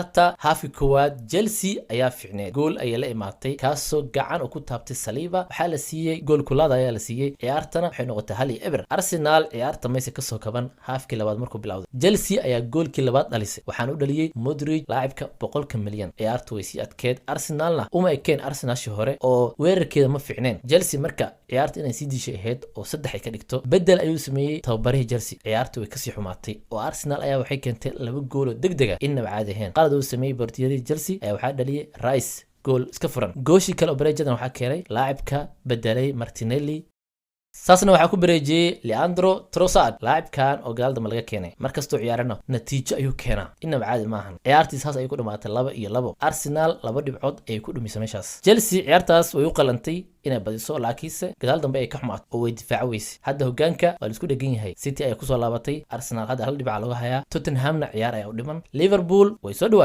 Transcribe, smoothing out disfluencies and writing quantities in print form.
حتى هافي كواد جلسي ayaa fiicneed gool ayay la imaatay kaasoo gacan ku taabtay Saliba waxa la siiyay gool kulaada ayaa la siiyay ciyaartana waxay noqotay 1-0 Arsenal ciyaarta mayse ka soo kaban haafkii labaad markuu bilowday Chelsea ayaa goolkii labaad dhalisay waxaan u dhaliyay Modric laacibka 100 milyan ciyaartu way sii adkeed Arsenalna uma ekeen Arsenal shi hore oo weerarkeeda ma fiicneen Chelsea marka ciyaarta inay sii dishay ahayd oo 3 ay ka dhigto bedel ayuu sameeyay tababarihii Chelsea ciyaartu way ka sii xumaatay oo Arsenal ayaa waxay keentay 2 gool oo degdeg ah inaba caadi ahayn qalad uu sameeyay bortiyadii Chelsea ayaa waxa dhaliyay Rice gool iska furan gooshi kale oo bareejadan waxa keenay laacibka bedelay Martinelli saasna waxa ku bareejiyay Leandro Trossard laacibkan oo gaalada ma laga keenay markastoo ciyaarano natiijo ayuu keenaa inaba caadi maahan ciyaartii saas ay ku dhamaatay 2-2 Arsenal 2 dhibcood ay ku dhumisay meeshaas Chelsea ciyaartaas way u qalantay inay badiso laakiinse gadaal dambe ay ka xumaato oo way difaac weysay hadda hogaanka waa isku dhagan yahay City ay ku soo laabatay Arsenal hadda 1 dhibac laga hayaa Tottenhamna ciyaar ay u dhiman Liverpool way soo dhawaatay